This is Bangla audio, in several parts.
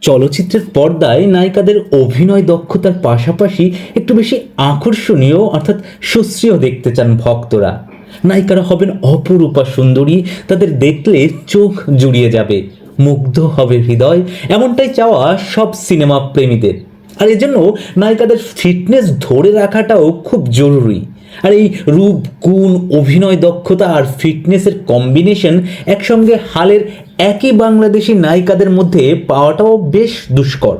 চলচ্চিত্রের পর্দায় নায়িকাদের অভিনয় দক্ষতার পাশাপাশি একটু বেশি আকর্ষণীয় অর্থাৎ সুশ্রীও দেখতে চান ভক্তরা। নায়িকারা হবেন অপরূপা সুন্দরী, তাদের দেখলে চোখ জুড়িয়ে যাবে, মুগ্ধ হবে হৃদয়, এমনটাই চাওয়া সব সিনেমা প্রেমীদের। আর এজন্য নায়িকাদের ফিটনেস ধরে রাখাটাও খুব জরুরি। আর এই রূপ, গুণ, অভিনয় দক্ষতা আর ফিটনেসের কম্বিনেশন একসঙ্গে হালের একই বাংলাদেশি নায়িকাদের মধ্যে পাওয়াটাও বেশ দুষ্কর।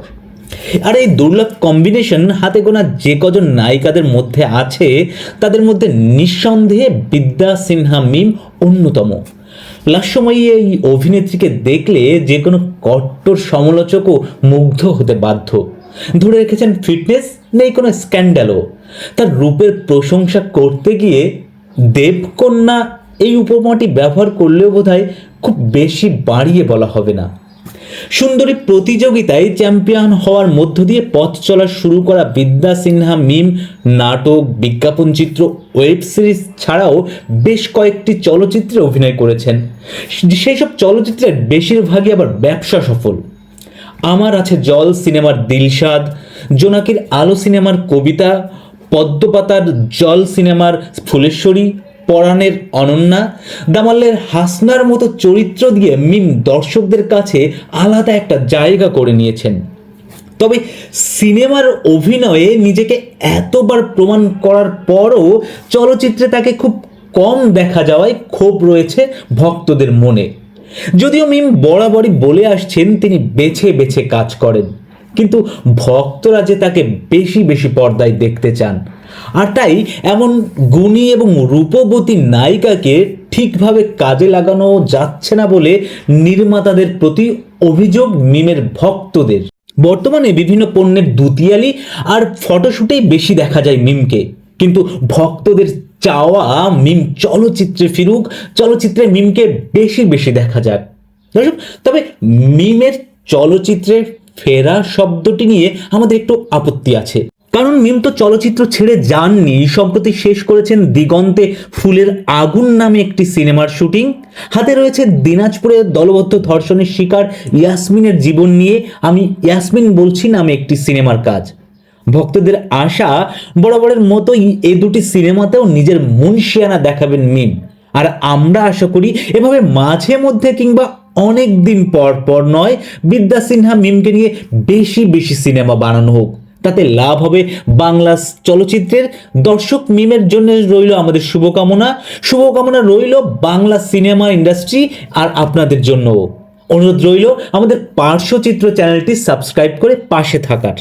আর এই দুর্লভ কম্বিনেশন হাতে গোনা যে কজন নায়িকাদের মধ্যে আছে তাদের মধ্যে নিঃসন্দেহে বিদ্যা সিনহা মিম অন্যতম। লাস্যময়ী এই অভিনেত্রীকে দেখলে যে কোনো কট্টর সমালোচকও মুগ্ধ হতে বাধ্য। ধরে রেখেছেন ফিটনেস, নেই কোনো স্ক্যান্ডালও। তার রূপের প্রশংসা করতে গিয়ে দেবকন্যা এই উপমাটি ব্যবহার করলেও বোধহয় খুব বেশি বাড়িয়ে বলা হবে না। সুন্দরী প্রতিযোগিতায় চ্যাম্পিয়ন হওয়ার মধ্য দিয়ে পথ চলা শুরু করা বিদ্যা সিনহা মিম নাটক, বিজ্ঞাপন চিত্র, ওয়েব সিরিজ ছাড়াও বেশ কয়েকটি চলচ্চিত্রে অভিনয় করেছেন। সেই সব চলচ্চিত্রের বেশিরভাগই আবার ব্যবসা সফল। আমার আছে জল সিনেমার দিলশাদ, জোনাকির আলো সিনেমার কবিতা, পদ্মপাতার জল সিনেমার ফুলেশ্বরী, পরাণের অনন্যা, দামালের হাসনার মতো চরিত্র দিয়ে মিম দর্শকদের কাছে আলাদা একটা জায়গা করে নিয়েছেন। তবে সিনেমার অভিনয়ে নিজেকে এতবার প্রমাণ করার পরও চলচ্চিত্রে তাকে খুব কম দেখা যাওয়ায় ক্ষোভ রয়েছে ভক্তদের মনে। যদিও মিম বরাবরই বলে আসছেন তিনি বেছে বেছে কাজ করেন, কিন্তু ভক্তরা যে তাকে বেশি বেশি পর্দায় দেখতে চান। আর তাই এমন গুণী এবং রূপবতী নায়িকাকে ঠিকভাবে কাজে লাগানো যাচ্ছে না বলে নির্মাতাদের প্রতি অভিযোগ মিমের ভক্তদের। বর্তমানে বিভিন্ন পণ্যের দুতিয়ালি আর ফটোশুটেই বেশি দেখা যায় মিমকে, কিন্তু ভক্তদের চাওয়া মিম চলচ্চিত্রে ফিরুক, চলচ্চিত্রে মিমকে বেশি বেশি দেখা যাক। দর্শক, তবে মিমের চলচ্চিত্রে ফেরা শব্দটি নিয়ে আমাদের একটু আপত্তি আছে, কারণ মিম তো চলচ্চিত্র ছেড়ে যাননি। সম্প্রতি শেষ করেছেন দিগন্তে ফুলের আগুন নামে একটি সিনেমার শুটিং। হাতে রয়েছে দিনাজপুরে দলবদ্ধ ধর্ষণের শিকার ইয়াসমিনের জীবন নিয়ে আমি ইয়াসমিন বলছি নামে একটি সিনেমার কাজ। ভক্তদের আশা বরাবরের মতোই এই দুটি সিনেমাতেও নিজের মুনশিয়ানা দেখাবেন মিম। আর আমরা আশা করি এভাবে মাঝে মধ্যে কিংবা অনেক দিন পর পর নয়, বিদ্যা সিনহা মিমকে নিয়ে বেশি বেশি সিনেমা বানানো হোক। তাতে লাভ হবে বাংলা চলচ্চিত্রের। দর্শক, মিমের জন্য রইল আমাদের শুভকামনা রইল বাংলা সিনেমা ইন্ডাস্ট্রি আর আপনাদের জন্য। অনুরোধ রইল আমাদের পার্শ্বচিত্র চ্যানেলটি সাবস্ক্রাইব করে পাশে থাকার।